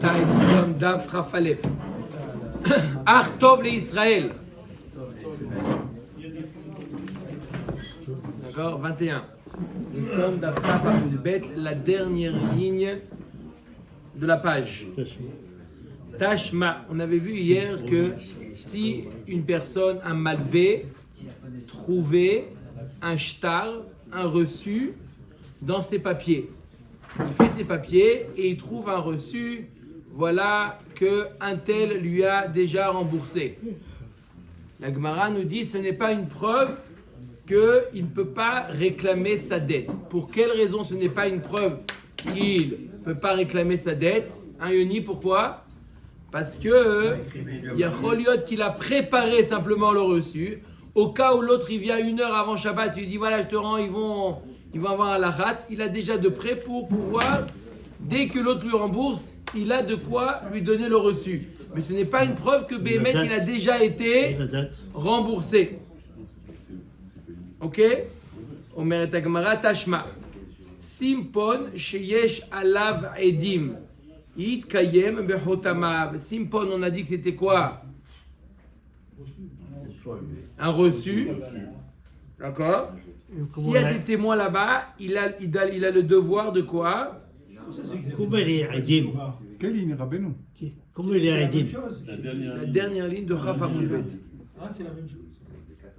Nous sommes d'Afraf Aleph. Artov l'Israël. D'accord, 21. Nous sommes d'Afraf Aleph, la dernière ligne de la page. Tashma. On avait vu hier que si une personne, un malvé, trouvait un shtar, un reçu, dans ses papiers. Il fait ses papiers et il trouve un reçu, voilà, qu'un tel lui a déjà remboursé. La Gemara nous dit que ce n'est pas une preuve qu'il ne peut pas réclamer sa dette. Pour quelle raison ce n'est pas une preuve qu'il ne peut pas réclamer sa dette? Yoni, pourquoi? Parce que il y a Choliot qui l'a préparé simplement le reçu. Au cas où l'autre il vient 1 heure avant Shabbat, il dit voilà je te rends, ils vont avoir un lachat. Il a déjà de prêt pour pouvoir, dès que l'autre lui rembourse, il a de quoi lui donner le reçu. Mais ce n'est pas une preuve que Béhémet il a déjà été remboursé. Ok? Omer et Gemara Tashma. Simpon sheyesh alav edim. It kayem bechotamav. Simpon, on a dit que c'était quoi? Un reçu. D'accord? S'il y a des témoins là-bas, il a le devoir de quoi? Comment il est Edim? Quelle ligne, Rabbeinu? Comment il est Edim? La dernière ligne de Chaf Amoulbet. Ah, c'est la même chose.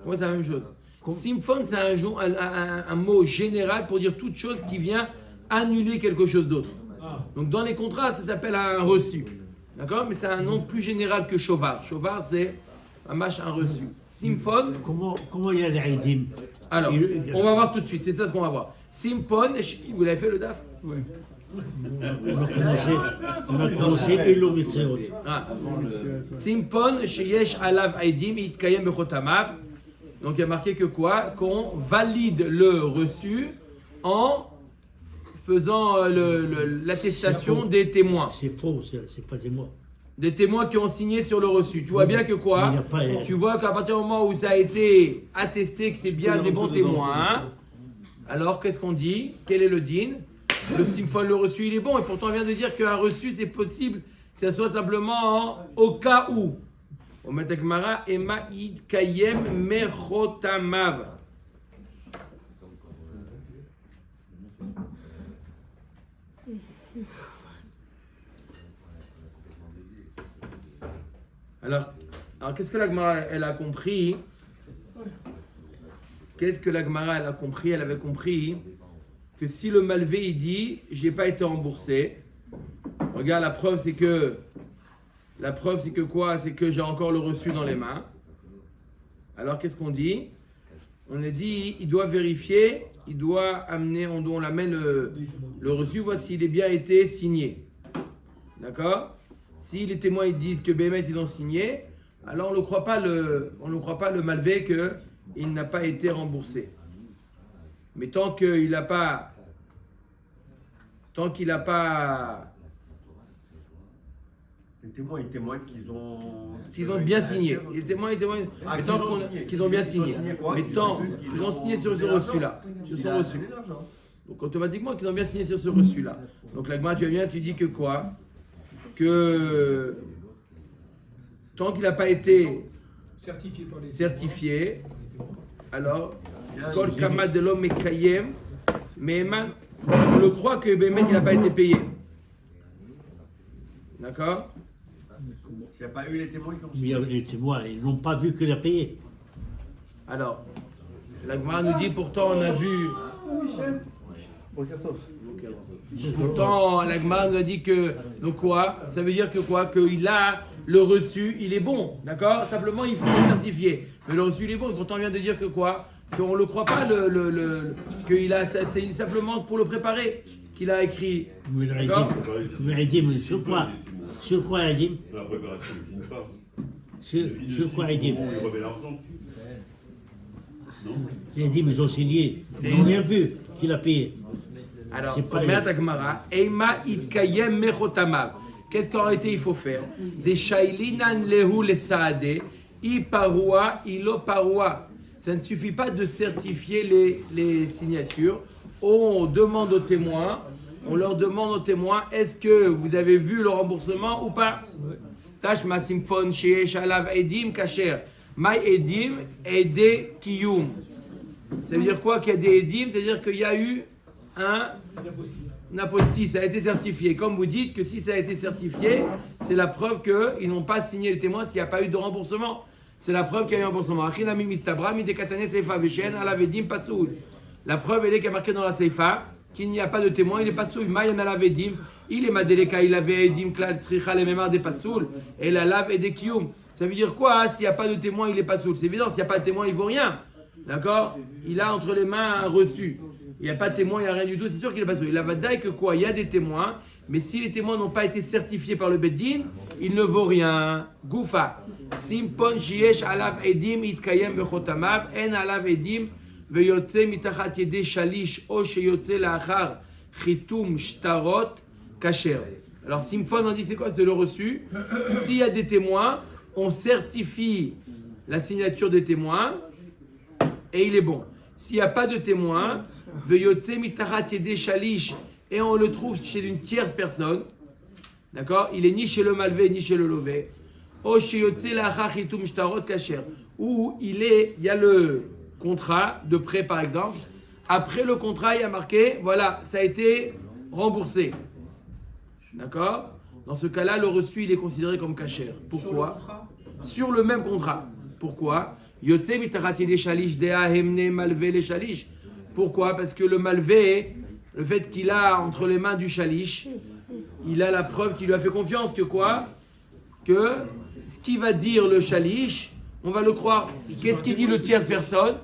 Ouais, c'est la même chose. Simphon, c'est un mot général pour dire toute chose qui vient annuler quelque chose d'autre. Donc dans les contrats, ça s'appelle un reçu. D'accord? Mais c'est un nom plus général que Chovar. Chovar, c'est un reçu. Simphon. Comment il y a les Edim? Alors, on va voir tout de suite, c'est ça ce qu'on va voir. Simpon, vous l'avez fait le DAF? Oui. On a commencé Elo Mitzrayot. Simpon, sheyesh alav aidim, itkayem bechotamav. Donc il y a marqué que quoi? Qu'on valide le reçu en faisant l'attestation des témoins. C'est faux, c'est pas des mots. Des témoins qui ont signé sur le reçu. Tu vois bien que quoi? Tu vois qu'à partir du moment où ça a été attesté que c'est bien des bons témoins, hein, alors qu'est-ce qu'on dit? Quel est le din? Le simphon, le reçu, il est bon. Et pourtant, on vient de dire qu'un reçu, c'est possible que ça soit simplement au cas où. On met Gemara, Ema id kayem mechotamav. Alors qu'est-ce que la Gemara elle a compris? Qu'est-ce que la Gemara elle a compris? Elle avait compris que si le malvé il dit j'ai pas été remboursé, regarde la preuve c'est que quoi? C'est que j'ai encore le reçu dans les mains. Alors qu'est-ce qu'on dit? On a dit il doit vérifier, il doit amener, on amène le reçu, voici s'il est bien été signé. D'accord? Si les témoins ils disent que Béhémet ils ont signé, alors on ne croit pas le malvé qu'il n'a pas été remboursé. Mais tant qu'il n'a pas, les témoins ils témoignent qu'ils ont bien signé. Les témoins ils témoignent, mais tant qu'ils ont bien signé. Mais tant qu'ils ont signé sur ce reçu-là, sur son reçu. Donc automatiquement qu'ils ont bien signé sur ce reçu-là. Donc la Gemara, tu dis que quoi? Que tant qu'il n'a pas été certifié, alors Kol Kama de l'homme Mekayem, mais on le croit que Béhémet il n'a pas été payé. D'accord? Il n'y a pas eu les témoins qui ont signé. Les témoins, ils n'ont pas vu qu'il a payé. Alors, la Gemara nous dit pourtant on a vu. Pourtant, la Gemara nous a dit que, donc quoi? Ça veut dire que quoi? Qu'il a le reçu, il est bon, d'accord? Simplement, il faut le certifier. Mais le reçu, il est bon. Pourtant, on vient de dire que quoi? Qu'on ne le croit pas, qu'il a, c'est simplement pour le préparer qu'il a écrit. D'accord? Edim, sur quoi? Sur quoi Edim? La préparation, il ne signe pas. Sur quoi Edim? Il remet l'argent. Non? Les Edim, ils ont signé. Ils n'ont rien vu qu'il a payé. Alors, Eima itkayem mechotamav. Qu'est-ce qu'en réalité il faut faire? Des shailinan lehu le saade, i parua, ilo parua. Ça ne suffit pas de certifier les signatures. On demande aux témoins on leur demande aux témoins, est-ce que vous avez vu le remboursement ou pas? Tashma simfon sheyesh alav edim kasher. My edim ede kiyum. Ça veut dire quoi qu'il y a des edim? C'est-à-dire qu'il y a eu un apostille, ça a été certifié. Comme vous dites que si ça a été certifié, c'est la preuve qu'ils n'ont pas signé les témoins s'il n'y a pas eu de remboursement. C'est la preuve qu'il y a eu un remboursement. La preuve, elle est qu'il y a marqué dans la Seifa qu'il n'y a pas de témoin, il est pas soul. Mayan alavedim, il est madeleka, il avait edim klal tzricha les mémoires des pasoul et la lave et des kiyum. Ça veut dire quoi? S'il n'y a pas de témoin, il est pas soul. C'est évident, s'il n'y a pas de témoin, il vaut rien. D'accord? Il a entre les mains un reçu. Il n'y a pas de témoin, il n'y a rien du tout. C'est sûr qu'il est pas soul. Il a vadaï que quoi? Il y a des témoins, mais si les témoins n'ont pas été certifiés par le Beddin, il ne vaut rien. Goufa. Simpon shiesh alav edim itkayem bechotamav en alav edim. ויוצא מתחת ידי שליש או שיוצא לאחר חיתום שטרות כשר. Alors Simphon on dit c'est quoi? C'est le reçu. S'il y a des témoins, on certifie la signature des témoins et il est bon. S'il n'y a pas de témoins, ויוצא מתחת ידי שליש et on le trouve chez une tierce personne, d'accord? Il est ni chez le malvé ni chez le lové. או שיוצא לאחר חיתום שטרות כשר. Ou il y a le contrat de prêt par exemple. Après le contrat, il y a marqué, voilà, ça a été remboursé. D'accord? Dans ce cas-là, le reçu, il est considéré comme kasher. Pourquoi? Sur le même contrat. Pourquoi? Pourquoi? Parce que le malvé, le fait qu'il a entre les mains du shalish, il a la preuve qu'il lui a fait confiance que quoi? Que ce qu'il va dire le shalish, on va le croire. Qu'est-ce qu'il dit le tierce personne?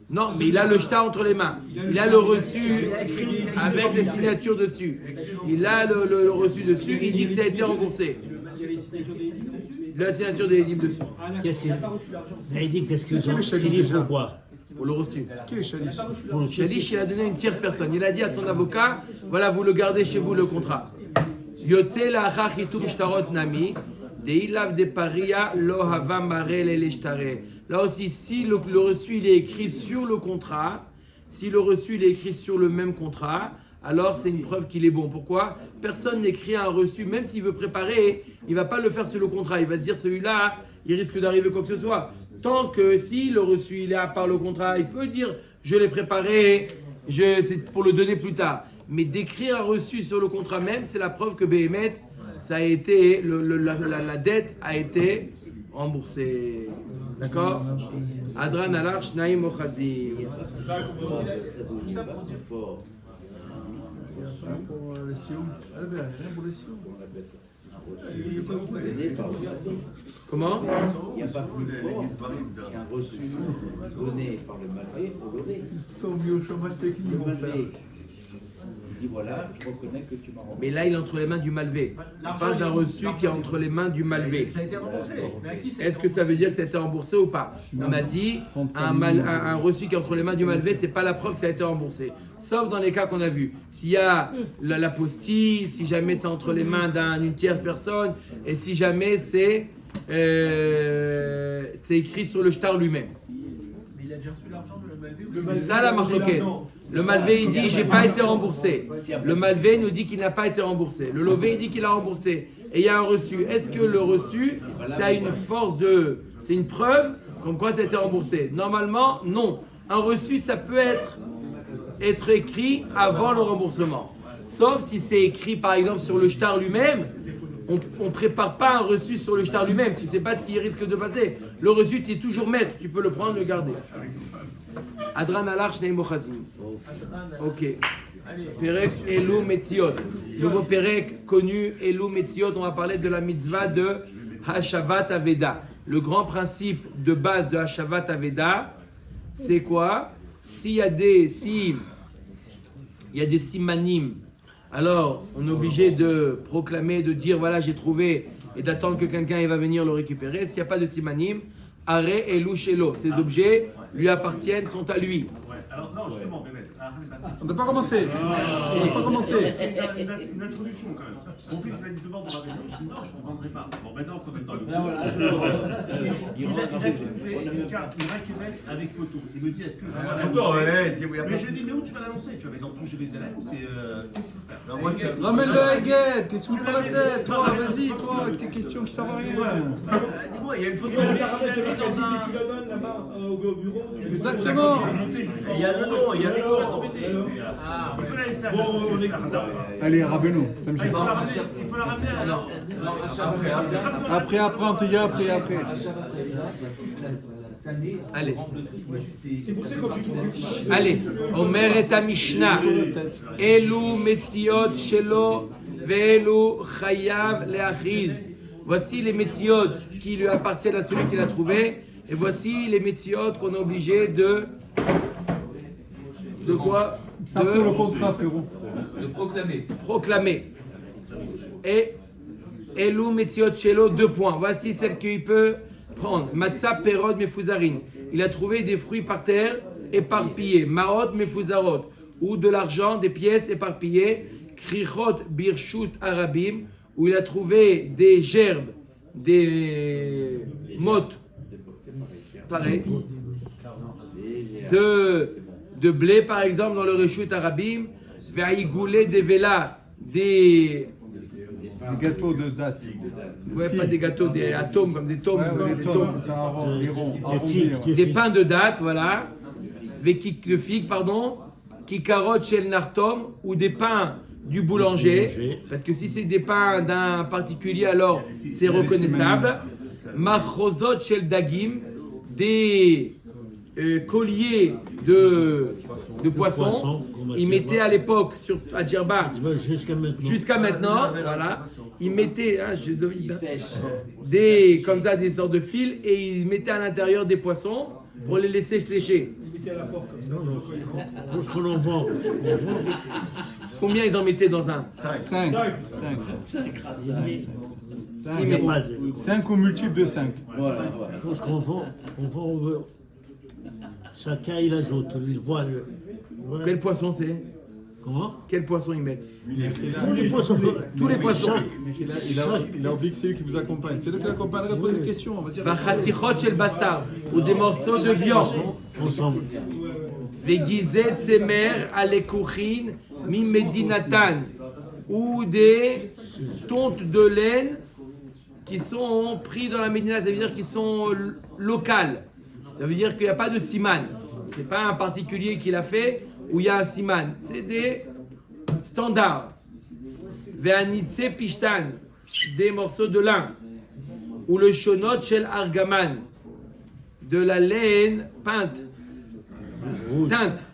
Non, mais il a le shtar entre les mains. Il a le reçu avec les signatures dessus. Il a le reçu dessus. Il dit que ça a été remboursé. Il y a les signatures des édits dessus. La signature des édits dessus. Qu'est-ce qu'ils ont signé pourquoi? Pour le reçu. Qui est Chalish? Shalish, il a donné une tierce personne. Il a dit à son avocat, voilà, vous le gardez chez vous le contrat. Yotze la'achar chitum shtarot nami. Là aussi, si le reçu il est écrit sur le contrat, si le reçu il est écrit sur le même contrat, alors c'est une preuve qu'il est bon. Pourquoi? Personne n'écrit un reçu, même s'il veut préparer, il ne va pas le faire sur le contrat. Il va se dire celui-là, il risque d'arriver quoi que ce soit. Tant que si le reçu il est à part le contrat, il peut dire je l'ai préparé, c'est pour le donner plus tard. Mais d'écrire un reçu sur le contrat même, c'est la preuve que Béhémet, ça a été, la dette a été remboursée. D'accord? Adran alar shnaim ochazim. Comment? Il n'y a pas plus fort qu'un reçu donné par le malvé au levé. Ils sont mis au chômage technique. Le malvé, il dit voilà, je reconnais que tu m'as remboursé. Mais là, il est entre les mains du malvé. On parle d'un reçu qui est entre les mains du malvé. Ça a été remboursé. Est-ce que ça veut dire que ça a été remboursé ou pas? On a dit un reçu qui est entre les mains du malvé, c'est pas la preuve que ça a été remboursé. Sauf dans les cas qu'on a vus. S'il y a l'apostille, si jamais c'est entre les mains d'une tierce personne, et si jamais c'est écrit sur le shtar lui-même. Mais il a déjà reçu l'argent de le malvé ou C'est ça la marloquette. Le malvé il dit j'ai pas été remboursé. Le malvé nous dit qu'il n'a pas été remboursé. Le lové il dit qu'il a remboursé. Et il y a un reçu. Est-ce que le reçu ça a une force c'est une preuve comme quoi ça a été remboursé? Normalement non. Un reçu ça peut être écrit avant le remboursement. Sauf si c'est écrit par exemple sur le shtar lui-même. On ne prépare pas un reçu sur le shtar lui-même. Tu ne sais pas ce qui risque de passer. Le reçu, tu es toujours maître. Tu peux le prendre, le garder. Adran alar shnei mochazim. Ok. Perek Elou Metziot. Nouveau Perek connu, Elou Metziot. On va parler de la mitzvah de Hashavat Aveda. Le grand principe de base de Hashavat Aveda, c'est quoi? S'il y a des simanim, alors on est obligé de proclamer, de dire voilà j'ai trouvé et d'attendre que quelqu'un va venir le récupérer. S'il n'y a pas de simanim, Are Elou Shelo, ces objets lui appartiennent, sont à lui. Ouais. Alors non, justement, Bémet, On n'a pas commencé. On n'a pas commencé. Une introduction quand même. Mon fils m'a dit demande pour Rabbeinu. Je dis non, je ne demanderai pas. Bon, maintenant qu'on est dans le il a trouvé une carte, une raquette avec photo. Il me dit est-ce que je dois l'annoncer? Mais je lui dis mais où tu vas l'annoncer? Tu vas mettre dans tout Jérusalem. Qu'est-ce qu'il faut faire? Ramène-le à Guette. Qu'est-ce que tu me prends la tête? Toi, vas-y, toi, avec tes questions qui servent à rien. Dis-moi, il y a une photo. Tu la donnes là-bas au bureau. Exactement. Il y a le nom, il y a les choses à t'embêter. Il faut la laisser à Allez, Rabbeinu. il faut la ramener à Après, on te dit après. Allez. C'est pour ça quand tu trouves. Allez, Omer et Mishnah. Elu metziot shelo ve'elu chayav le'achiz. Voici les metziot qui lui appartiennent à celui qui l'a trouvé. Et voici les metziot qu'on est obligé de quoi? Ça fait le contrat, frérot. De Proclamer. Et Elu metziot shelo, 2 points. Voici celle qu'il peut prendre. Matzah perod mefuzarin. Il a trouvé des fruits par terre éparpillés. Maot mefuzarot. Ou de l'argent, des pièces éparpillées. Krichot birshut arabim. Où il a trouvé des gerbes, des mottes. Pareil. De blé, par exemple, dans le reshut arabim. Ve'aïgoulé des vélas, des Gâteau de date. ouais, pas des gâteaux, des atomes, comme des tomes. Ouais, des les tomes. tomes, c'est un rond, les ronds. Des pains de date, voilà. De figues, pardon. Qui carotte chez le nartom, ou des pains du boulanger. Parce que si c'est des pains d'un particulier, alors c'est reconnaissable. Machrozot chez le dagim. Des colliers de poissons. Ils mettaient à l'époque à Djerba, jusqu'à maintenant, voilà, ils mettaient comme ça des sortes de fils et ils mettaient à l'intérieur des poissons pour les laisser sécher. Il était à la porte comme ça. Pour ce qu'on en vend. Combien ils en mettaient dans un? 5. 5 ou multiple de 5. Pour ce qu'on vend, on veut. Chacun il ajoute, il voit le. Voilà. Quel poisson c'est? Comment? Quel poisson ils mettent? Tous les poissons. Tous les poissons. Il a oublié que c'est lui qui vous accompagne. C'est lui qui l'accompagnerait pour des questions. On va dire. Vachatichot shel basar, ou des morceaux de viande. Ensemble. Vegizet semer alekouchin mi medinatan, ou des tontes de laine qui sont pris dans la Médina, ça veut dire qu'ils sont locales. Ça veut dire qu'il n'y a pas de siman. C'est pas un particulier qui l'a fait où il y a un siman. C'est des standards. Ve'anitse pishtan, des morceaux de lin. Ou le shonot shel argaman, de la laine peinte. Teinte.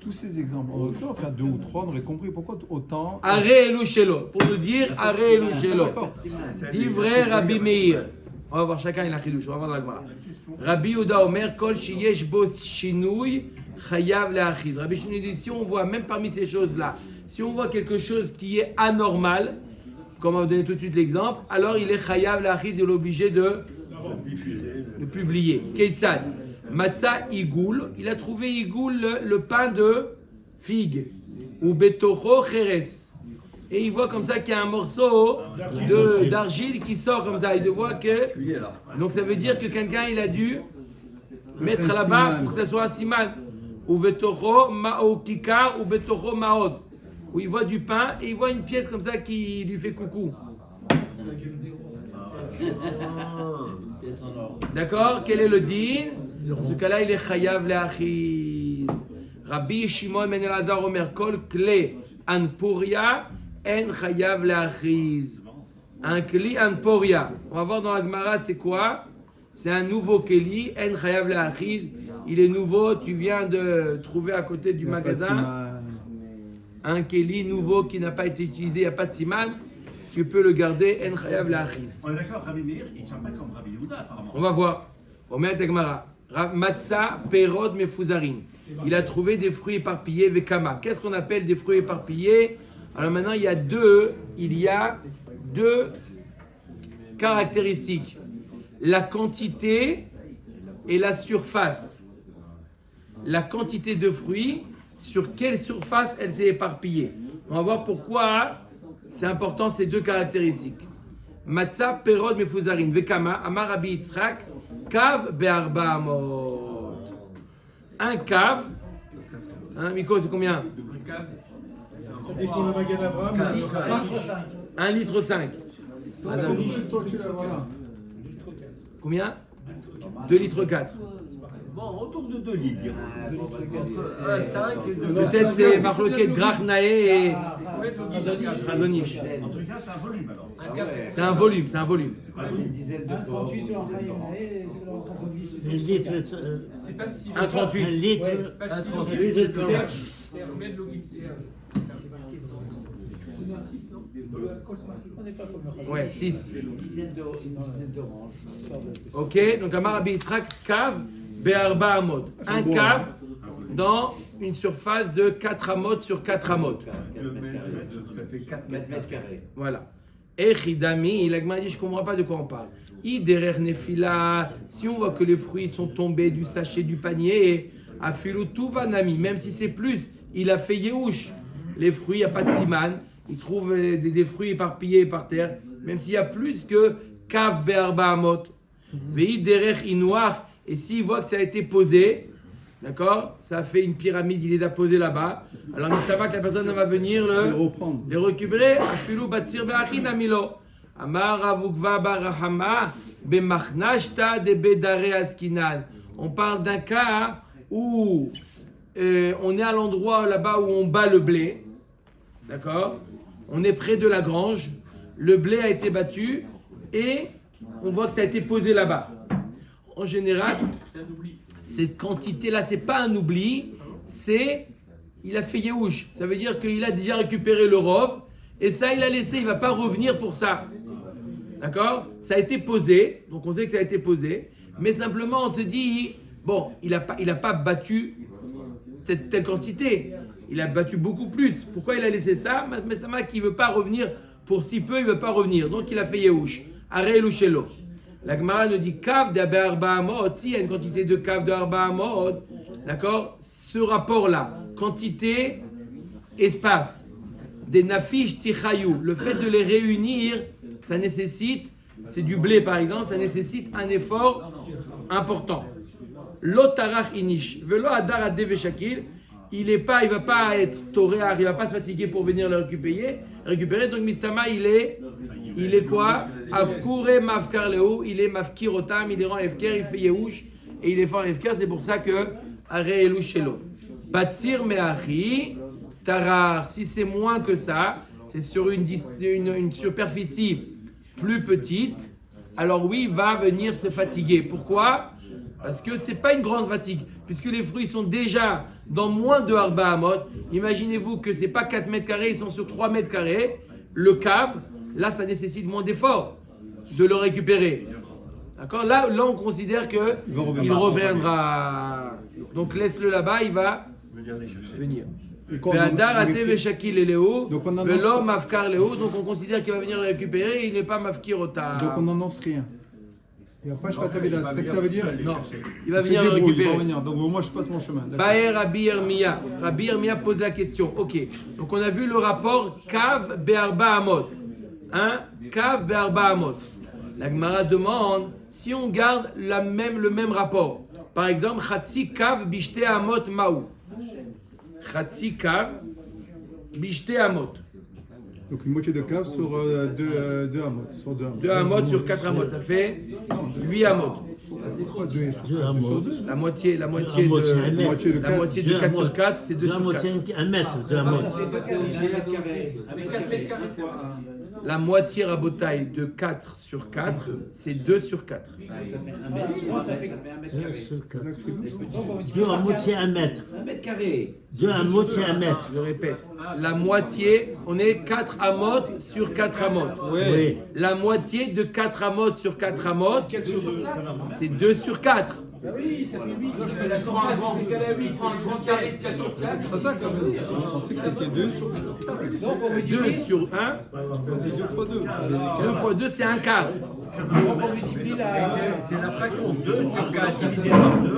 Tous ces exemples, on aurait pu en faire 2 ou 3, on aurait compris pourquoi autant. Are elu shelo. Pour nous dire, are elu shelo. D'accord. Divrei Rabbi Meir. On va voir chacun il a chidouche. On va voir dans la Gemara. Rabbi Yehuda Omer kol sheyesh bo shinui chayav le'achiz. Rabbi Shimon dit si on voit même parmi ces choses-là, si on voit quelque chose qui est anormal, comme on va donner tout de suite l'exemple, alors il est chayav le'achiz, il est obligé de publier. Keitzad Matzah igoul, il a trouvé igoul le pain de figue ou betocho cheres. Et il voit comme ça qu'il y a un morceau d'argile qui sort comme ça. Il voit que. Donc ça veut dire que quelqu'un il a dû mettre là-bas pour que ça soit un siman. Ou betocho ma'o kikar ou betocho ma'od. Où il voit du pain et il voit une pièce comme ça qui lui fait coucou. D'accord? Quel est le din? Dans ce cas-là, il est chayav le'achiz. Rabbi Shimon ben Elazar Omer kol kle anpuria en chayav le'achiz. Un kli anpuria. On va voir dans la Gemara c'est quoi? C'est un nouveau keli en chayav le'achiz. Il est nouveau. Tu viens de trouver à côté du magasin un keli nouveau qui n'a pas été utilisé. Il n'y a pas de siman. Tu peux le garder en chayav le'achiz. On est d'accord, Rabbi Meir, il ne tient pas comme Rabbi Yehuda apparemment. On va voir. Omer Tegmara. Matzah perod mefuzarin. Il a trouvé des fruits éparpillés vekama. Qu'est-ce qu'on appelle des fruits éparpillés? Alors maintenant il y a deux caractéristiques. La quantité et la surface. la quantité de fruits, sur quelle surface elle s'est éparpillée. On va voir pourquoi c'est important ces deux caractéristiques. Matzah, Perod, Mefuzarin, Vekama, Amar Rabbi Yitzhak, Kav, Be'arba Amot. Un cave, hein, Miko, c'est combien? Ça dépend de la Magan Abraham. 1,5 litre. Madame. Combien? 2,4 litres. Bon, autour de 2 litres. Peut-être c'est Marloquet, Grachnae et Radonish. En tout cas, c'est un volume alors. C'est un volume. C'est une dizaine de tonnes. Un litre, C'est pas si. 1,38. un litre, Pas si. un litre de Serge, c'est combien de l'eau qui me sert? Ouais, 6. Une dizaine d'oranges. Ok, donc Amar Rabbi Yitzhak, cave, Be'arba Amot. Un cave dans une surface de 4 amot sur 4 amot. 4 mètres carrés. Ça fait 4 mètres carrés. Voilà. Echidami, il a dit, je ne comprends pas de quoi on parle. Iderer nefila, si on voit que les fruits sont tombés du sachet du panier, afilu tuvanami, même si c'est plus, il a fait yeouch. Les fruits, il n'y a pas de siman, il trouve des fruits éparpillés par terre, même s'il y a plus que kav be'arba amot. Veiderer inouar, et s'il voit que ça a été posé, d'accord, ça a fait une pyramide, il les a posés là-bas, alors il ne que la personne va venir les récupérer. Afilu batsir be'achin amilo. Amar avukva barahama bemachnashta de bedare askinan. On parle d'un cas où on est à l'endroit là-bas où on bat le blé, d'accord? On est près de la grange, le blé a été battu et on voit que ça a été posé là-bas. En général, cette quantité-là, c'est pas un oubli, c'est il a fait yeouch. Ça veut dire qu'il a déjà récupéré le rov et ça il a laissé, il va pas revenir pour ça. D'accord? Ça a été posé, donc on sait que ça a été posé, mais simplement on se dit, bon, il a pas battu cette telle quantité, il a battu beaucoup plus. Pourquoi il a laissé ça? Mais c'est un qui ne veut pas revenir pour si peu, il ne veut pas revenir. Donc il a fait yeouch. Aré louchelo. La Gemara nous dit kav de arba amot, si il y a une quantité de kav de arba amot, d'accord? Ce rapport-là, quantité, espace, des nafish tichayou, le fait de les réunir, ça nécessite, c'est du blé par exemple, ça nécessite un effort important. L'otarach inish, velo adar adeve shakil, il va pas être toréar, il va pas se fatiguer pour venir le récupérer. Donc mistama il est quoi? Avkure mafkar leo, il est mafkir otam, il est rend efker, il fait yeouch et il est fait en efker. C'est pour ça que are elouchelo. Batsir meachi tarar, si c'est moins que ça, c'est sur une superficie plus petite, alors oui, il va venir se fatiguer. Pourquoi? Parce que c'est pas une grande fatigue, puisque les fruits sont déjà dans moins de arba amot. Imaginez-vous que c'est pas 4 mètres carrés, ils sont sur 3 mètres carrés. Le cave, là, ça nécessite moins d'efforts de le récupérer. D'accord? Là, on considère que il reviendra. Donc laisse-le là-bas, il va venir. Donc on considère qu'il va venir le récupérer, il n'est pas mafkir ota. Donc on n'annonce rien. Et après, je vais taper là. C'est ça que ça veut dire? Non, il va venir le récupérer. Il va venir. Donc moi, je passe mon chemin. Baer Rabbi Yirmiya. Rabbi Yirmiya pose la question. Ok. Donc on a vu le rapport Kav Be'arba Amot. Hein? Kav Be'arba Amot. La Gemara demande si on garde le même rapport. Par exemple, Chatsi Kav Bishte Amot Maou. Chatsi Kav Bishte Amot. Donc une moitié de cave sur 2 amots. 2 amots sur 4 amots, ça fait 8 amots. C'est quoi 2 amots. La moitié de 4 sur 4, c'est 2 sur 4. Un mètre, 2 amots. La moitié rabotaille de 4 sur 4, c'est 2 sur 4. Ça fait 1 mètre sur 1 mètre carré. 2 amots, c'est 1 mètre. 1 mètre carré. 2 amots, c'est 1 mètre. Je répète, la moitié, on est 4 amots sur 4 amots. Oui. La moitié de 4 amots sur 4 amots, c'est 2 sur 4. Oui, ça fait 8. La surface est égalée à 8. Tu prends un grand carré de 4 sur 4. Je pensais que c'était 2 sur 4. 2 sur 1, C'est 2 fois 2. 2 fois 2, c'est un quart. On multiplie la. C'est la fraction 2 sur 4 divisé par 2.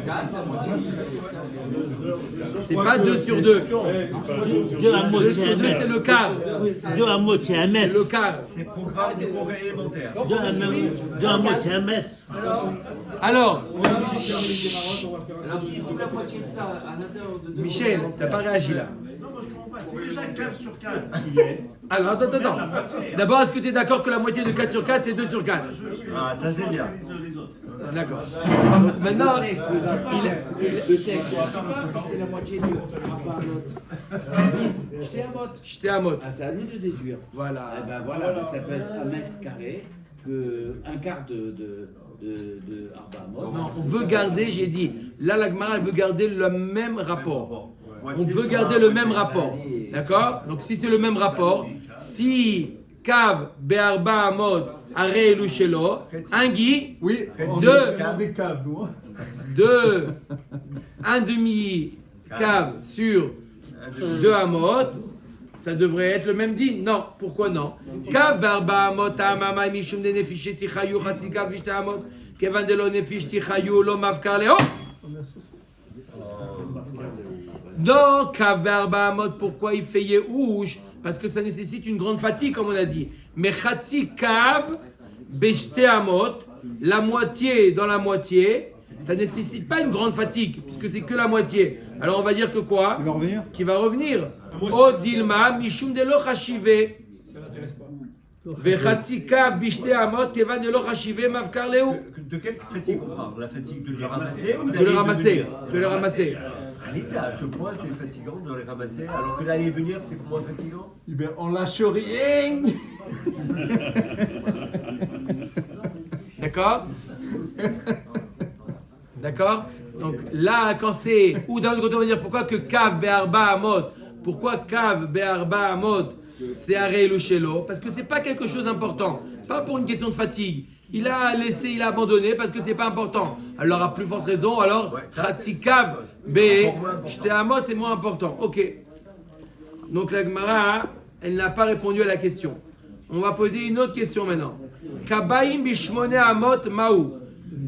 4, la moitié C'est pas 2 sur 2. 2 à 2 moitié sur 2, 1 c'est mètre. le quart. 2 à moitié 1 C'est mètre. le quart. C'est programme du progrès élémentaire. 2 à moitié 1 mètre. Alors, Alors s'il trouve la moitié de ça à l'intérieur de 2 Michel, t'as pas réagi là. Non, moi je comprends pas. C'est déjà 4 sur 4. Il est. Alors, attends. D'abord, est-ce que tu es d'accord que la moitié de 4 sur 4, c'est 2 sur 4? Ah, ça c'est bien. Les autres. D'accord. Donc maintenant, Le texte, c'est la moitié de J'étais à mot. j'étais à mode. Ah, c'est à nous de déduire. Voilà. Eh ben voilà, mais ça peut être 1 mètre carré que un quart de Arba Amot. Non, on veut garder, j'ai dit, là la Gemara elle veut garder le même rapport. On veut garder le même rapport. D'accord? Donc si c'est le même rapport, si Kav Be'arba Amod Are Elushelo, un guy, Oui, on Deux. est des câbles, nous. Hein. de un demi Kav sur 2 Amot, ça devrait être le même din. Non, pourquoi non? Kav Be'arba Amot Ta'amama Mishum de Nefish Tichayu Chatzi Kav Vishta Amot Kevan de lo Nefish Tichayu Lo Mavkar Leo. Dans Kav Be'arba Amot, pourquoi il fait Yehush? Parce que ça nécessite une grande fatigue, comme on a dit. Mais Chatzi Kav Beshte Amot, la moitié dans la moitié, ça ne nécessite pas une grande fatigue, puisque c'est que la moitié. Alors on va dire que quoi? Il va revenir. Qui va revenir. O Dilma, Mishum de lo Chashive. Vechatzi Kav Beshte Amot, Kevan de lo Chashive, Mavkar Leu. De quelle fatigue on parle? La fatigue de les ramasser ou De le ramasser. De le ramasser. À ce point, c'est fatigant de les ramasser, alors que d'aller et venir, c'est moins fatigant. Eh bien, on lâche rien. D'accord? D'accord? Donc là, quand c'est. Ou d'un autre côté, on va dire pourquoi que Kav Be'arba Amot. Pourquoi Kav Be'arba Amot c'est Arei Lushelo? Parce que c'est pas quelque chose d'important. Pas pour une question de fatigue. Il a laissé, il a abandonné parce que c'est pas important. Alors à plus forte raison, alors Chatzi Kav Be'shte Amot c'est moins important. Ok. Donc la Gemara, elle n'a pas répondu à la question. On va poser une autre question maintenant. Kabaim bishmone amot maou.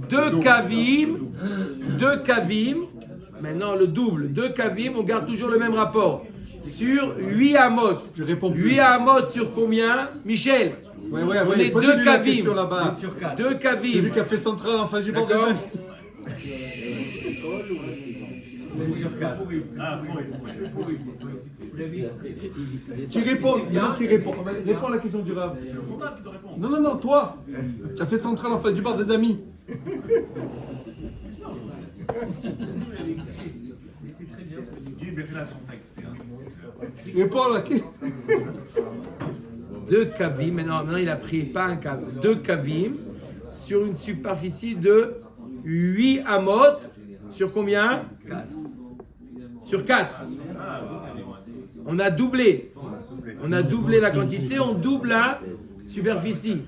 2 kavim, maintenant le double. 2 kavim, on garde toujours le même rapport. Sur 8 amot. Je réponds plus. 8 amot sur combien? Michel? Ouais, On est posez-lui 2 la kavim. question là-bas. 2 kavim. Celui qui a fait central en face du bord des D'accord. amis. Qui répond? Non, qui répond? Réponds à la question du Rav. C'est le comptable qui doit répondre. Non, toi. Tu as fait central en face du bord des amis. J'ai vérifié là son texte. Réponds à la question. 2 kavim, maintenant il a pris pas un kav, 2 kavim sur une superficie de 8 amot sur combien? 4. Sur 4. On a doublé. On a doublé la quantité, on double la superficie.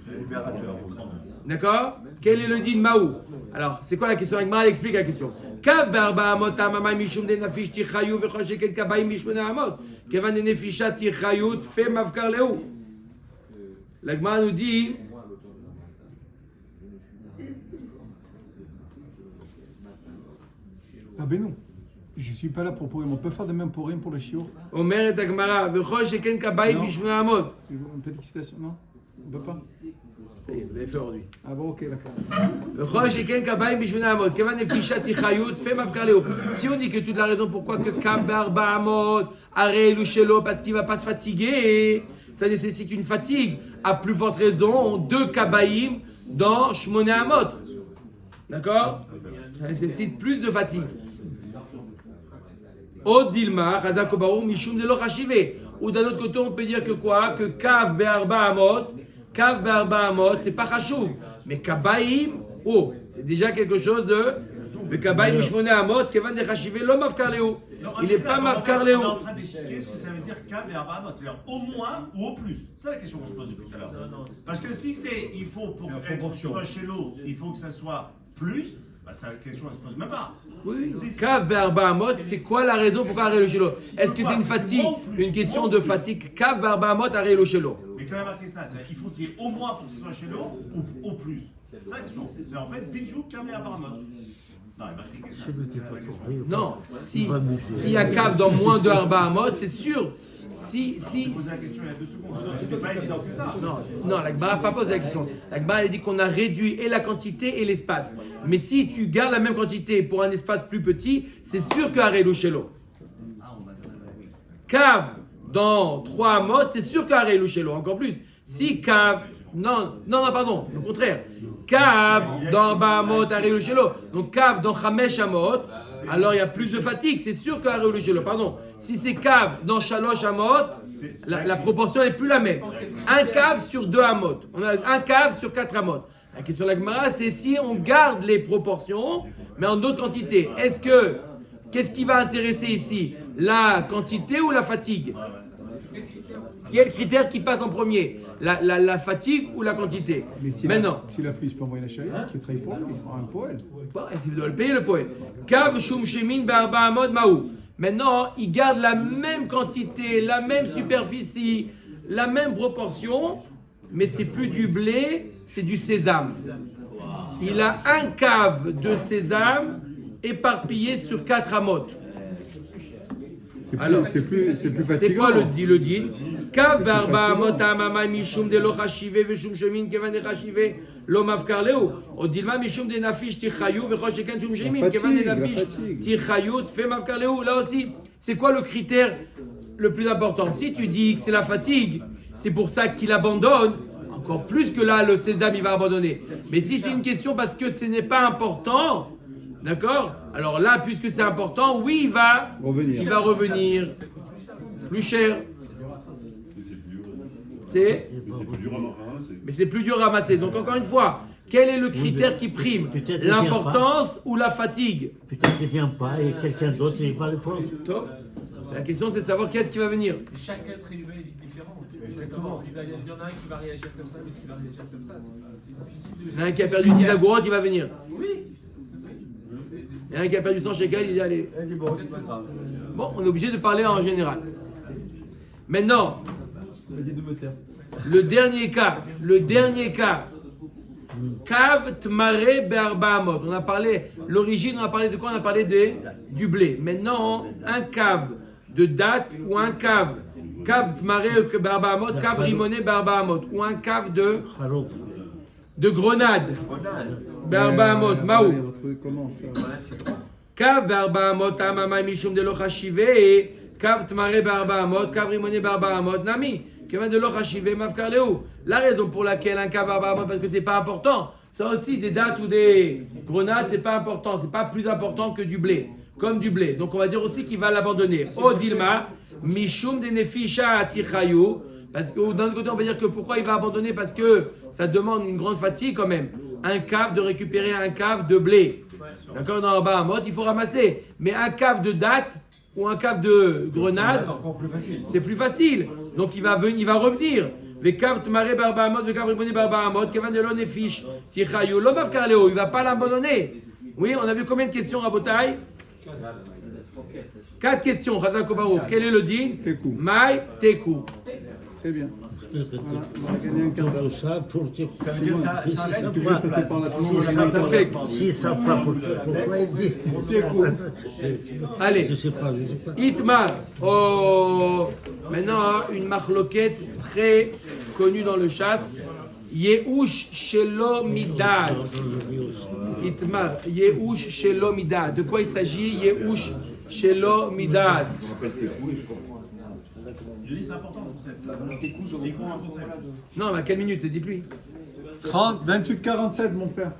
D'accord? Quel est le din Maou? Alors, c'est quoi la question? Agmara explique la question. Kav Be'arba Amot Ta'amama Mishum de Nafish Tichayu V'chol Shekel Kabayim Mishmone Amot Kevan de Nefisha Tichayu Tfe Mavkar Leu. L'Agmara nous dit Ah ben non. Je suis pas là pour pourrir. On peut faire de même pour rien pour le chiour. Omer et Agmara V'chol Shekel Kabayim Mishmone Amot. Une petite citation, non? On peut pas. Ça y est, vous l'avez fait aujourd'hui. Ah bon, ok, d'accord. V'chol Shekel Kabayim Mishmone Amot Kevan de Nefisha Tichayu Tfe Mavkar Leu. Si on dit que toute la raison pourquoi que Kav Be'arba Amot Arei Lushelo parce qu'il va pas se fatiguer, ça nécessite une fatigue. À plus forte raison, 2 kabaïm dans Shmone Amot. D'accord? Ça nécessite plus de fatigue. Odilma, Chazakobaou, Mishum de lo Chashive. Ou d'un autre côté, on peut dire que quoi? Que Kav Be'arba Amot, c'est pas Chashuv. Mais kabaïm, oh, c'est déjà quelque chose de. Le kabaïm Mishmone Amot, Kevan de Chashive, l'homme Mavkar Leu. Il n'est pas Mavkar Leu. On est en train d'expliquer ce que ça veut dire Kav et Arba Amot, c'est-à-dire au moins ou au plus. C'est la question qu'on se pose depuis tout à l'heure. Parce que si c'est, il faut pour que ce soit chez l'eau, il faut que ça soit plus, bah ça, la question elle se pose même pas. Oui, Kav Be'arba Amot, c'est quoi la raison pourquoi Arei Lushelo? Est-ce que c'est une fatigue, une question de fatigue? Kav Be'arba Amot, Arei Lushelo. Mais quand même marqué ça, il faut qu'il y ait au moins pour que ce soit chez l'eau ou au plus. C'est ça la question. C'est en fait Bidjou Kav et Arba Amot. Non, il va triquer. Celui qui peut trouver. Non, il va muser. s'il y a cave dans moins de Arba Amot, c'est sûr. Si, Je posais la question il y a 2 secondes. C'était pas évident que ça. non, la Gemara n'a pas posé la question. La Gemara a dit qu'on a réduit et la quantité et l'espace. Mais si tu gardes la même quantité pour un espace plus petit, c'est sûr que Harelou Shelo. Cave dans 3 Amot, c'est sûr que Harelou Shelo. Encore plus. Si cave. Non, pardon, le contraire. Cave dans Arba Amot, Harelou Shelo. Donc cave dans Chamesh Amot. Alors il y a plus de fatigue, c'est sûr que Harelou Shelo. Pardon. Si c'est cave dans Shalosh Amot, la proportion n'est plus la même. Un cave sur 2 Amot. On a un cave sur 4 Amot. La question de la Gemara, c'est si on garde les proportions, mais en d'autres quantités. Qu'est-ce qui va intéresser ici? La quantité ou la fatigue? Quel critère qui passe en premier? La fatigue ou la quantité? Mais si la pluie, il peut envoyer la chaleur qui travaille pour lui, un poêle. Bon, est-ce qu'il doit le payer, le poète? Kav shum shemin barba amod maou. Maintenant, il garde la même quantité, la même superficie, la même proportion, mais c'est plus du blé, c'est du sésame. Il a un cave de sésame éparpillé sur 4 amotes. Alors, c'est plus fatigant. c'est quoi le dit? Kav barba amot amama mishum de lo chashive veshum shemin kevan de chashive lo mafkar leu. Odilma mishum de nafish tichayu vechosh sheken shum shemin kevan de nafish tichayu fe mafkar leu. Là aussi, c'est quoi le critère le plus important? Si tu dis que c'est la fatigue, c'est pour ça qu'il abandonne. Encore plus que là, le sésame, il va abandonner. Mais si c'est une question parce que ce n'est pas important, d'accord? Alors là, puisque c'est important, oui, il va revenir. Plus cher. C'est Mais c'est plus dur à ramasser. Donc encore une fois, quel est le critère qui prime? L'importance ou la fatigue? Peut-être qu'il ne vient pas et quelqu'un d'autre, il va le prendre. La question, c'est de savoir qu'est-ce qui va venir. Chaque être humain est différent. Exactement. Il y en a un qui va réagir comme ça, l'autre qui va réagir comme ça. C'est difficile de... Il y en a un qui a perdu 10 agourotes, il va venir. Oui. Il y en a un qui a perdu 100 shekels, il dit allez. Bon, on est obligé de parler en général. Maintenant, le dernier cas. Kav tmare be'arba amot. On a parlé, l'origine, on a parlé de quoi? On a parlé du blé. Maintenant, un cave de date ou un cave tmare be'arba amot, cave rimoné be'arba amot, ou un cave de grenade be'arba amot, maou. Cave be'arba amot, amama mishum de lo chashive, et cave tmare be'arba amot, cave rimoné be'arba amot, nami. La raison pour laquelle un cave be'arba amot, parce que c'est pas important. Ça aussi, des dattes ou des grenades, c'est pas important. C'est pas plus important que du blé, comme du blé. Donc on va dire aussi qu'il va l'abandonner. O dilma, mishum de nefisha tichayu. Parce que d'un autre côté, on va dire que pourquoi il va abandonner? Parce que ça demande une grande fatigue quand même. Un cave, de récupérer un cave de blé. D'accord, dans Arba Amot, il faut ramasser. Mais un cave de date ou un cave de grenade, c'est plus facile. Donc il va revenir. Il ne va pas l'abandonner. Oui, on a vu combien de questions, Rabotai? 4 questions, quel est le din? Tekou. Maï, Tekou. Très bien. Voilà, on va gagner un quart d'heure. Ça, pour dire. Si ça va pour dire, pourquoi il dit? Allez, je sais pas. Itmar. Oh, maintenant, une marloquette très connue dans le chasse. Yehush Shelo Midad. Itmar, Yehush Shelo Midad. De quoi il s'agit? Yehush Shelo Midad. Je dis c'est important le concept. Les cours en concept. Non, mais à quelle minute? Dites-lui. 28-47, mon frère.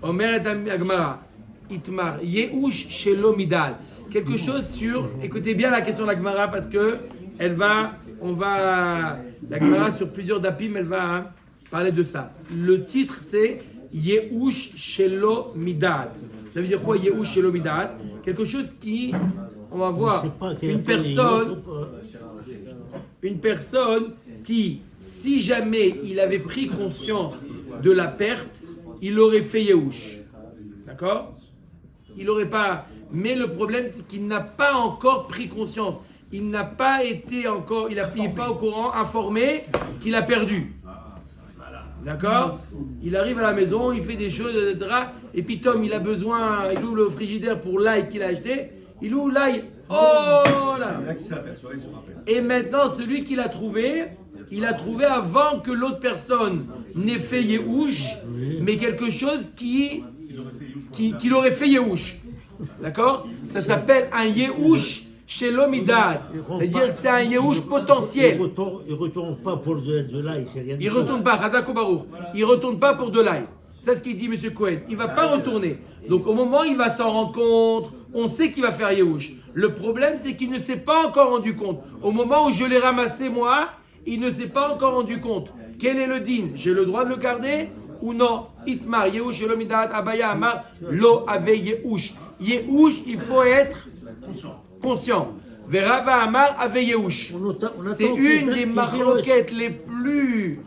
Omer et Agmara. Itmar. Yehush Shelo Midad. Quelque chose sur. Écoutez bien la question de l'Agmara parce que la Gemara sur plusieurs dapim, elle va parler de ça. Le titre c'est Yehush Shelo Midad. Ça veut dire quoi Yehush Shelo Midad? Quelque chose qui, on va voir, une personne qui, si jamais il avait pris conscience de la perte, il aurait fait Yehush. D'accord? Il n'aurait pas. Mais le problème c'est qu'il n'a pas encore pris conscience. Il n'a pas été encore, il n'est pas au courant, informé qu'il a perdu. D'accord? Il arrive à la maison, il fait des choses, etc. Et puis Tom, il a besoin, il ouvre le frigidaire pour l'ail qu'il a acheté. Il ouvre l'ail. Oh là! Là qui s'aperçoit, il se rappelle. Et maintenant, celui qu'il a trouvé, il a trouvé avant que l'autre personne n'ait fait Yehush, mais quelque chose qu'il aurait fait Yehush. D'accord? Ça s'appelle un Yehush chez l'Omidat. C'est-à-dire que c'est un Yehush potentiel. Il ne retourne pas pour de l'ail, c'est rien du Il tout. ne retourne pas, Hazako Baruch. Il ne retourne pas pour de l'ail. C'est ce qu'il dit, M. Cohen. Il ne va pas retourner. Donc au moment où il va s'en rendre compte, on sait qu'il va faire Yehush. Le problème, c'est qu'il ne s'est pas encore rendu compte. Au moment où je l'ai ramassé, moi, il ne s'est pas encore rendu compte. Quel est le din? J'ai le droit de le garder ou non? Itmar, Yehush, Elomidat, Abaya, Amar, Lo, Ave, Yehush. Yehush, il faut être conscient. Verava, Amar, Ave, Yehush. C'est une des marloquettes les plus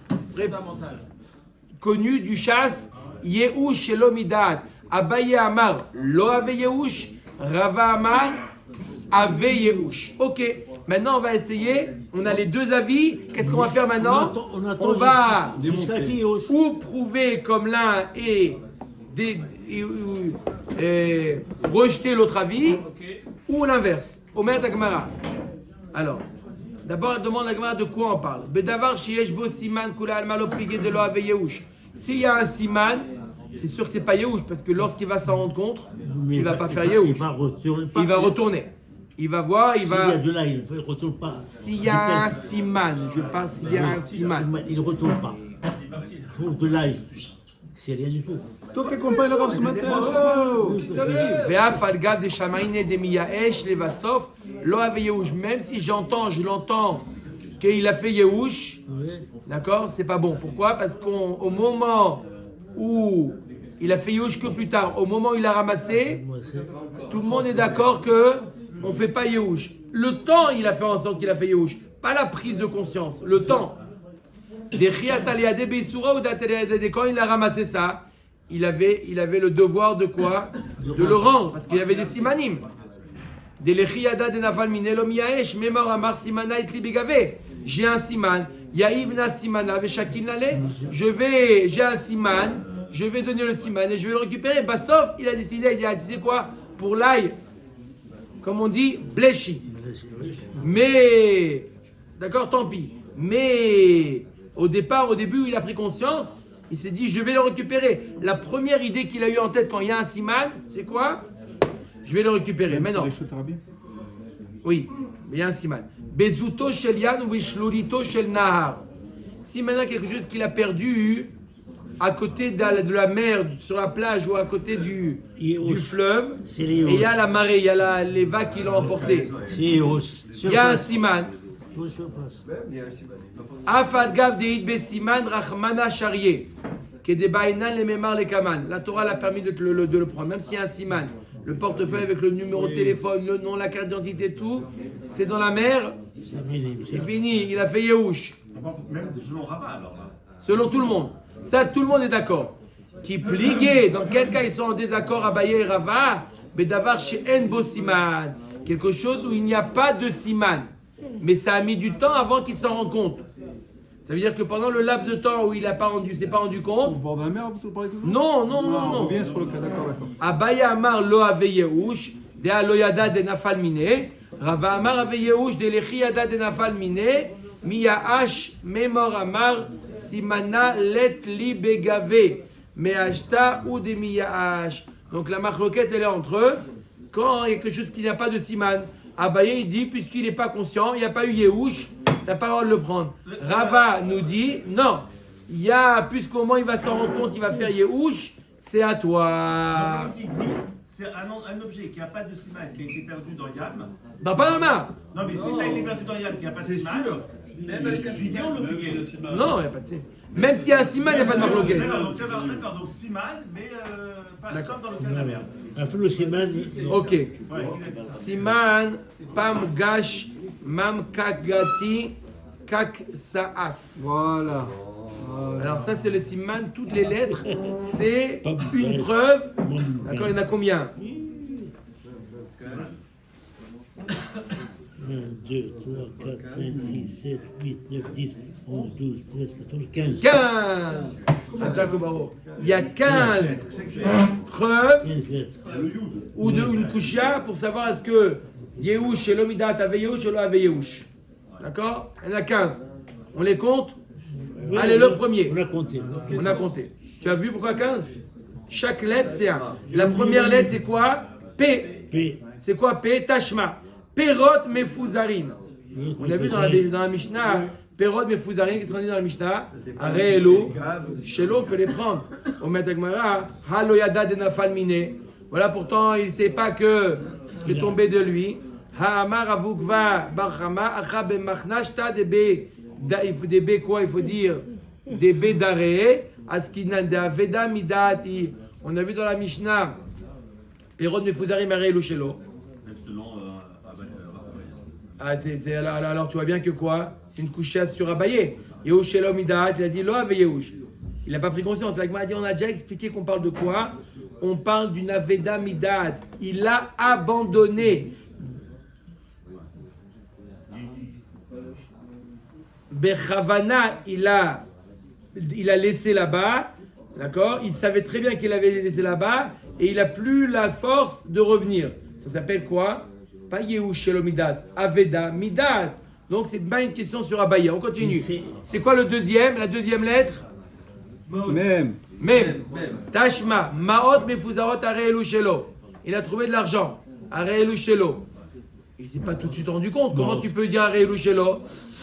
connues du chasse. Yehush, Elomidat, Abaye, Amar, Lo, Ave, Yehush. Rava, Amar, Ave, Yehush. Ok. Maintenant, on va essayer. On a les deux avis. Qu'est-ce qu'on va faire maintenant? On va ou prouver comme l'un et rejeter l'autre avis, ou l'inverse. Omer Dagmara. Alors, d'abord, demande à Gmara de quoi on parle. Bedavar sheyesh bo siman kula alma lo pligé de lo ave Yehush. S'il y a un siman, c'est sûr que c'est pas Yehush, parce que lorsqu'il va s'en rendre compte, il va pas faire Yehush. Il va retourner. Il va voir, il va. S'il y a de là, il ne retourne pas. S'il y a un siman, je parle s'il y a un siman. Il ne retourne pas. Pour de là, c'est rien du tout. C'est toi qui accompagne le Rav ce matin. Oh, qu'est-ce qui t'arrive? Ve'af al gav de shamaïne de miyaesh levasof lo ave Yehush. Même si je l'entends qu'il a fait Yehush, d'accord, c'est pas bon. Pourquoi? Parce qu'au moment où il a fait Yehush que plus tard, au moment où il a ramassé, tout le monde est d'accord que on ne fait pas Yehush. Le temps, il a fait en sorte qu'il a fait Yehush. Pas la prise de conscience, le temps. Quand il a ramassé ça, il avait le devoir de quoi? De le rendre, parce qu'il y avait des simanim. J'ai un siman, Yaivna simana veshakin lale. J'ai un siman, je vais donner le siman et je vais le récupérer. Bassof, il a décidé, il a dit, tu sais quoi? Pour l'ail, comme on dit, bléchi. Mais, d'accord, tant pis. Mais, au début, il a pris conscience, il s'est dit, je vais le récupérer. La première idée qu'il a eue en tête quand il y a un siman, c'est quoi? Je vais le récupérer. Maintenant, oui, mais il y a un siman. Bezuto shel yan ou ishlulito shel nahar. Si maintenant quelque chose qu'il a perdu à côté de la mer, sur la plage ou à côté du fleuve, et il y a la marée, il y a les vagues qui l'ont emporté. Il y a un siman. Afal gav deid be siman rachmana shariye. La Torah l'a permis de le prendre, même s'il y a un siman. Le portefeuille avec le numéro de téléphone, le nom, la carte d'identité, tout, c'est dans la mer, c'est fini, il a fait Yehush. Même selon Rava alors. Selon tout le monde. Ça, tout le monde est d'accord. Qui pliguait, dans quel cas ils sont en désaccord, Abaye et Rava, mais d'avoir chez En Bo Siman. Quelque chose où il n'y a pas de Siman. Mais ça a mis du temps avant qu'il s'en rende compte. Ça veut dire que pendant le laps de temps où il s'est pas rendu compte. Au bord de la mer, vous parlez toujours? Non. On revient sur le cas, d'accord. Abaya Amar lo ave Yehush, de aloyada de nafal mine. Rava Amar ave Yehush, de lechiada de nafal mine. Miyahash memor Amar simana let li begave. Meashta ou de miyahash. Donc la marloquette, elle est entre eux. Quand il y a quelque chose qui n'a pas de siman, Abaye il dit, puisqu'il n'est pas conscient, il n'y a pas eu Yehush, tu n'as pas le droit de le prendre. Rava nous dit, non, il y a, puisqu'au moment il va s'en rendre compte, il va faire Yehush, c'est à toi. C'est un objet qui n'a pas de siman, qui a été perdu dans Yam. Non, pas dans le mar. Non, mais si ça a été perdu dans Yam, qui n'a pas de siman, Même avec un l'idée, on l'oblige. Non, il n'y a pas de siman. Même s'il y a un siman, il n'y a pas de marloquette. D'accord, donc siman, mais pas sauf dans le cas de la mer. Le siman. Ok. Siman, pam gash, mam kagati, kak saas. Voilà. Alors ça c'est le siman, toutes les lettres, c'est une preuve. D'accord, il y en a combien? 1, 2, 3, 4, 5, 6, 7, 8, 9, 10, 11, 12, 13, 14, 15. 15. Chazak Ubaruch. Il y a 15 preuves 15 lettres. ou une kushia pour savoir est-ce que Yehush chez l'Omidat avait Yehush ou l'O avait Yehush. D'accord? Il y en a 15. On les compte? Oui, Allez, le premier. On a compté. On a compté. Tu as vu pourquoi 15? Chaque lettre, c'est un. La première lettre, c'est quoi? P. P. C'est quoi P? Tashma. Perot Mefuzarin. On a vu dans la Mishnah, Perot Mefuzarin, qu'est-ce qu'on dit dans la Mishnah? Areelo, Shelo, on peut les prendre. Au Metagmara, Halo Yada de Nafal Mine. Voilà, pourtant, il ne sait pas que c'est tombé de lui. Ha'amar Avukva Barhama, Acha Bemachnashta de B. Des B quoi? Il faut dire des B d'arrêt. Askinan de Aveda Midati. On a vu dans la Mishnah, Perot Mefuzarin, Areelo, Shelo. Alors tu vois bien que quoi? C'est une couchette sur Abaye. Yehush Shelom Idat, il a dit Lo Ave Yehush. Il n'a pas pris conscience. La Gemara dit on a déjà expliqué qu'on parle de quoi? On parle d'une Aveda Midat. Il a abandonné. Bechavana, il a laissé là-bas. D'accord? Il savait très bien qu'il avait laissé là-bas et il n'a plus la force de revenir. Ça s'appelle quoi? Pas Yehush Shelom Midat, Aveda Midat. Donc c'est pas une question sur Abaye. On continue. C'est quoi le deuxième? La deuxième lettre? Même. Tashma. Maot Mefuzarot Areelu Shelo. Il a trouvé de l'argent. Areelu Shelo. Il s'est pas tout de suite rendu compte. Comment tu peux dire Areelu Shelo?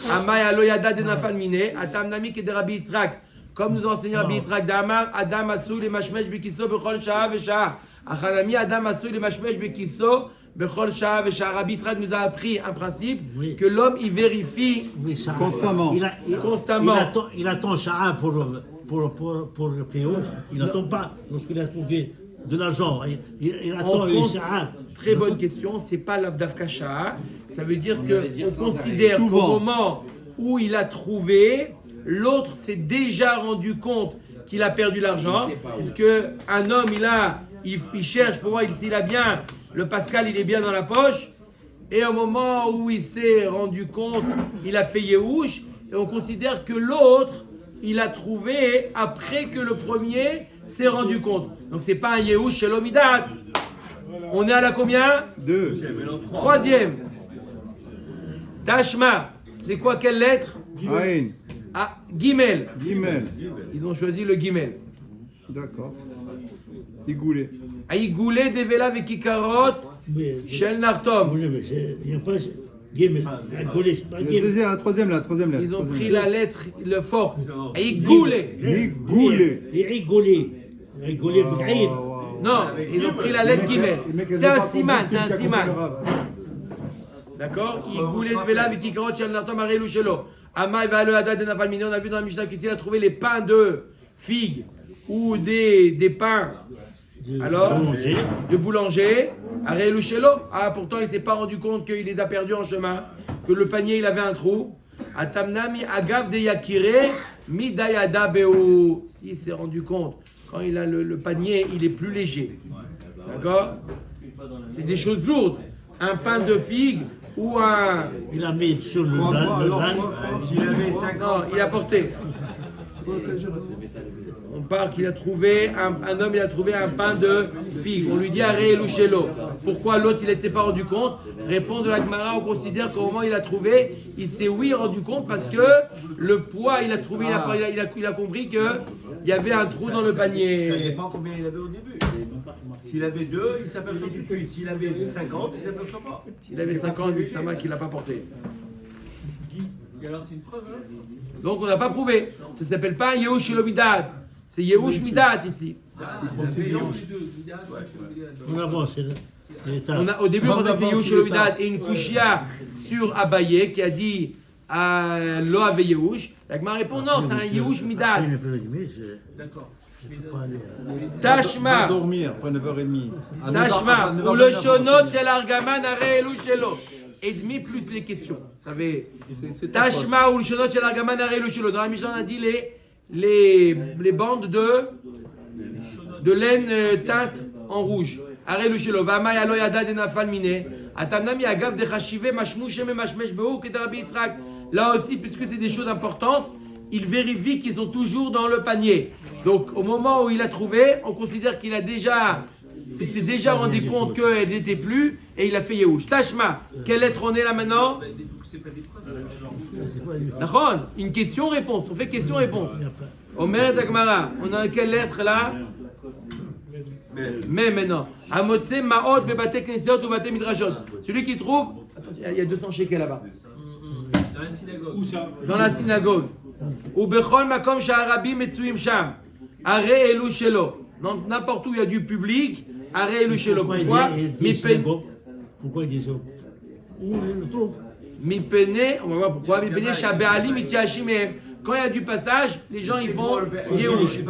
Amay Aloyada de Nafal Mine. Atam Nami Kede Rabbi Yitzhak. Comme nous enseigne Rabbi Yitzhak d'Amar, Adam Asou le Mashmesh Bekiso Bechol Sha'a Vesha'a. Achanami Adam Asou le Mashmesh Bekiso. Bechol Sha'a Vesha'a. Rabbi Yitzhak nous a appris un principe que l'homme il vérifie Constamment. constamment. Il attend Shara pour le Péoche. Il n'attend pas lorsqu'il a trouvé de l'argent. Il attend une Shara. Très bonne question. C'est pas l'Avdavka Sha'a. Ça veut dire qu'on considère qu'au moment où il a trouvé, l'autre s'est déjà rendu compte qu'il a perdu l'argent. Parce qu'un homme, il cherche pour voir s'il a bien, le Pascal, il est bien dans la poche. Et au moment où il s'est rendu compte, il a fait Yehush. Et on considère que l'autre, il a trouvé après que le premier s'est rendu compte. Donc c'est pas un Yehush chez l'Omidat. On est à la combien? 2. Troisième. Tashma. C'est quoi, quelle lettre? Aïn. Ah, Gimel. Gimel. Ils ont choisi le Gimel. D'accord. Igoulé. Aïgoulé devela vekikarot shel nartom. Il n'y a pas Gimel. C'est pas Gimel. La troisième lettre. Ils ont pris la lettre, le fort. Aïgoulé. Igoulé. Rigolé, Non, ils ont pris la lettre Gimel. C'est un siman, D'accord? Aïgoulé devela vekikarot shel nartom arelu shelo. Amay va le hada de nafalmine. On a vu dans la Mishnah que s'il a trouvé les pains de figues ou des pains. Alors, de boulanger, Areelu Shelo. Ah, pourtant, il ne s'est pas rendu compte qu'il les a perdus en chemin, que le panier, il avait un trou. Atamnami agav de yakire, midayada beo. S'il s'est rendu compte, quand il a le panier, il est plus léger. D'accord? C'est des choses lourdes. Un pain de figue ou un... Il a mis sur le van. Non, il a porté. On parle qu'il a trouvé, un homme, il a trouvé un pain de figue. On lui dit Areelu Shelo. Pourquoi l'autre, il ne s'est pas rendu compte? Réponse de la Gemara, on considère qu'au moment où il a trouvé, il s'est rendu compte parce que le poids, il a trouvé, il a compris qu'il y avait un trou dans le panier. Ça dépend combien il avait au début. S'il avait 2, il s'appelle plus. S'il avait 50, il s'appelle pas. S'il avait 50, lui, c'est un mec qui ne l'a pas porté. Et alors c'est une preuve, hein? Donc on n'a pas prouvé. Ça ne s'appelle pas Yehush Shelomidad. C'est Yehush Midat ici. On avance. Au début, on pensait que c'est Yehush Shelomidad et une kushia sur Abaye qui a dit Lo Ave Yehush. La Gemara répond non, c'est un Yehush Midat. D'accord. Tashma. Dormir après 9h30. Tashma. Ou le shonot shel argaman areelu shelo. Et demi plus les questions. Vous savez, Tashma ou le shonot shel argaman areelu shelo. Dans la Mishnah, on a dit les bandes de laine teinte en rouge. Areelu shelo. V'amay alo yada de nafal mine. Atamnami agav de chachive mashmouche me mashmesh beou que Rabbi Yitzhak. Là aussi, puisque c'est des choses importantes, il vérifie qu'ils sont toujours dans le panier. Donc, au moment où il a trouvé, on considère qu'il s'est déjà rendu compte qu'elle n'était plus et il a fait Yehush. Tashma, quelle lettre on est là maintenant? C'est pas des preuves. D'accord. Une question-réponse. On fait question-réponse. Omer Dagmara, on a quelle lettre là? Mais maintenant. Amotse Maot Bebate Knesset ou Bate Midrashot. Celui qui trouve. Attends, il y a 200 shekels là-bas. Dans la synagogue. Où ça? Dans la synagogue. Ou Bechol Makom Sha'arabim Metsuim Sham. Are Elu Shelo. Donc n'importe où il y a du public. Are Elu Shelo. Pourquoi? Pourquoi il dit ça? Où il le trouve? Mipene, on va voir pourquoi. Mipene Shabe'alim Itiashimem. Quand il y a du passage, les gens ils font Yehush.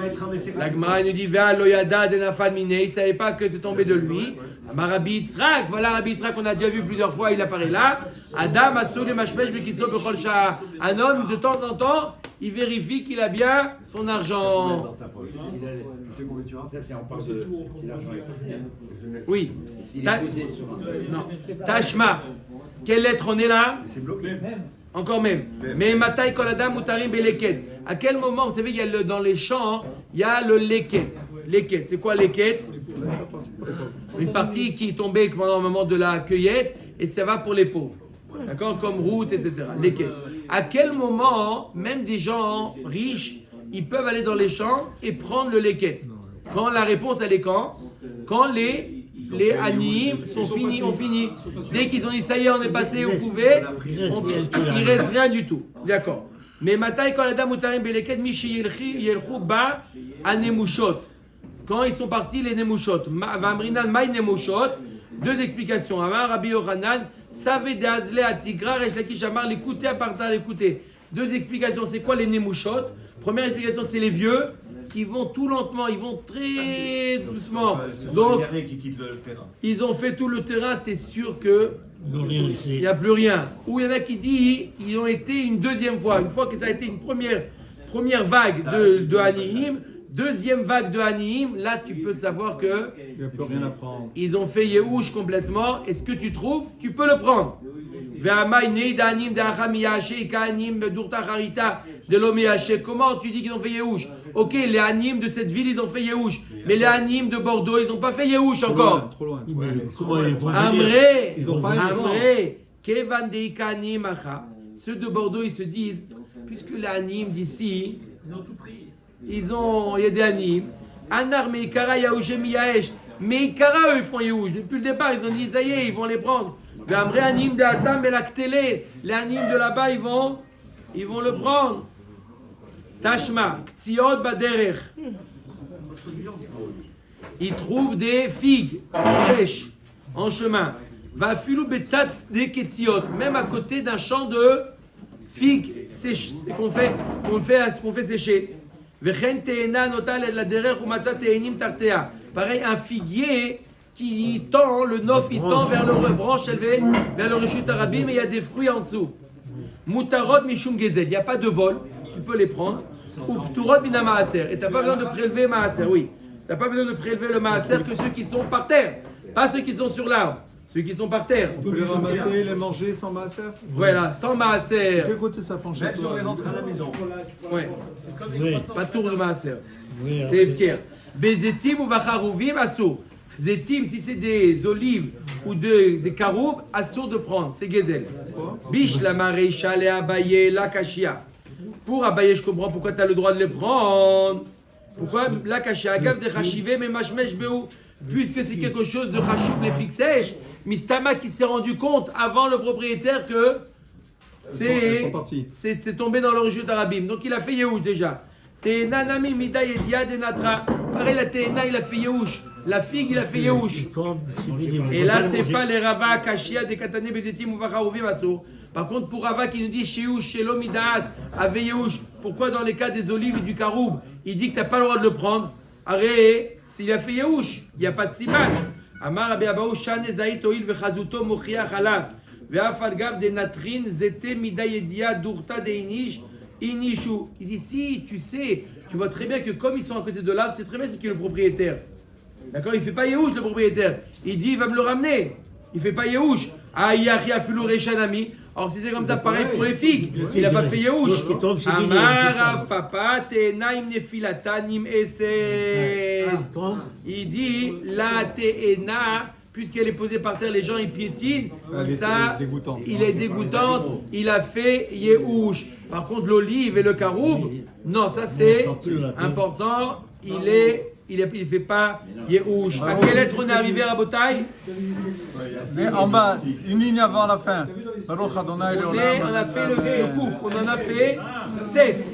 La Gemara nous dit Ve'al lo yada de nafal mine. Il ne savait pas que c'est tombé de lui. Rabbi Yitzhak, voilà Rabbi Yitzhak qu'on a déjà vu plusieurs fois, il apparaît là. Adam Asur le mashmesh bekiso bechol sha'a. Un homme de temps en temps, il vérifie qu'il a bien son argent. Ça, c'est en parle de si l'argent est parti. Oui. S'il est posé sur un. Non. Tashma. Quelle lettre on est là? C'est bloqué. Encore même. Mais Matai Koladam Mutarim Beleket. À quel moment, vous savez, il y a dans les champs, il y a le leket. Leket, c'est quoi leket? Une partie qui est tombée pendant le moment de la cueillette et ça va pour les pauvres. D'accord? Comme route, etc. Leket. À quel moment, même des gens riches, ils peuvent aller dans les champs et prendre le leket? Quand la réponse, elle est quand? Quand les animes sont finis, ont fini. Dès qu'ils ont dit ça y est, on est passé, vous pouvez, il reste rien du tout. D'accord. Mais Matai quand la dame Mutarim Beleket Michi Yelchou Ba Anemushot. Quand ils sont partis, les Nemushot. Vamrinan Maï Nemushot. Deux explications. Amar Rabbi Yochanan, Saved de Hazle Atigra, Resh Lakish Amar, l'écouter à partir l'écouter. Deux explications. C'est quoi les Nemushot? Première explication, c'est les vieux qui vont tout lentement, ils vont très doucement. Donc, ils ont fait tout le terrain, tu es sûr que il n'y a plus rien. Ou il y en a qui disent ils ont été une deuxième fois. Une fois que ça a été une première vague de Hanihim, deuxième vague de Hanihim, là tu peux savoir que il n'y a plus rien à prendre. Ils ont fait Yehush complètement. Et ce que tu trouves, tu peux le prendre. Comment tu dis qu'ils ont fait Yehush? Ok, les Hanim de cette ville, ils ont fait Yehush. Mais les Hanim de Bordeaux, ils n'ont pas fait Yehush encore. Trop loin. Amré, Ils ont pas Kevan Deika Hanim Acha. Ceux de Bordeaux, ils se disent, puisque les Hanim d'ici, Ils ont tout pris. il y a des Hanim. Anar Meikara Yahush Miyaesh. Mais Ikara, eux, ils font Yehush. Depuis le départ, ils ont dit, ça y est, ils vont les prendre. Les Hanim de Atam et l'Aktele. Les Hanim de là-bas, ils vont le prendre. Tashma, Ktiot Baderech. Ils trouvent des figues fraîches en chemin. Va filou betzatz des Ketiot, même à côté d'un champ de figues sèches qu'on fait sécher. Vechen teena notal et la derech ou matzat teenim tartea. Pareil, un figuier qui tend, le nof, il tend vers le branche élevée, vers le reshut arabim, et il y a des fruits en dessous. Mutarot mishum gezel, il n'y a pas de vol, tu peux les prendre. Ou pturot mina maaser, et tu n'as pas besoin de prélever maaser, oui. Tu n'as pas besoin de prélever le maaser que ceux qui sont par terre, pas ceux qui sont sur l'arbre, ceux qui sont par terre. On peut les ramasser, les manger sans maaser. Voilà, sans maaser. Quel côté ça penche? Même si on les rentre à la maison. Ouais. Oui. Pas tour de maaser. Oui, C'est efker. Bezetim ou vacharouvim assour. Zetim, si c'est des olives ou des caroubes, assour de prendre, c'est gezel. Bish la marécha, les abaye, la kashia. Pour abaye, je comprends pourquoi tu as le droit de les prendre. Pourquoi la kashia, agave de chachivé, mais machmesh beou. Puisque c'est quelque chose de chachoub, les figues sèches. Mistama qui s'est rendu compte avant le propriétaire que c'est tombé dans l'origine d'Arabim. Donc il a fait Yehush déjà. Teena nami mida yedia de natra. Pareil, la Teena il a fait Yehush. La figue il a fait Yehush. Et là c'est fa les Rava Kashia de Katane Bezetim Uvacha Uvim Asur. Par contre pour Rava qui nous dit Sheush Shelo Midaat avec Yehush. Pourquoi dans les cas des olives et du karoub il dit que tu n'as pas le droit de le prendre? Arrête, s'il a fait Yehush, il n'y a pas de siman. Amar Rabbi Abaou Shane Zahit Oil Vechazuto Mochiach Alav Ve'afal Gav de Natrin Zete Mida Yedia Durta de Inish Inishu. Il dit si tu sais, tu vois très bien que comme ils sont à côté de l'arbre, c'est très bien c'est qui est le propriétaire. D'accord, il ne fait pas Yehush le propriétaire. Il dit il va me le ramener. il fait pas Yehush. Ayachi afulu Reshanami. Alors si c'est comme ça, pareil pour les figues. Il n'a pas fait Yehush. Amar papa te'enaim nefilatanim ese. Il dit la te'ena, puisqu'elle est posée par terre, les gens ils piétinent. Ça, il est dégoûtante. Il a fait Yehush. Par contre, l'olive et le caroub, non, ça c'est important. Il fait pas Yehush. À quelle lettre on est arrivé à Botaï? En bas, une ligne avant la fin. Baruch Adonai On a fait le Kouf, on en a fait 7.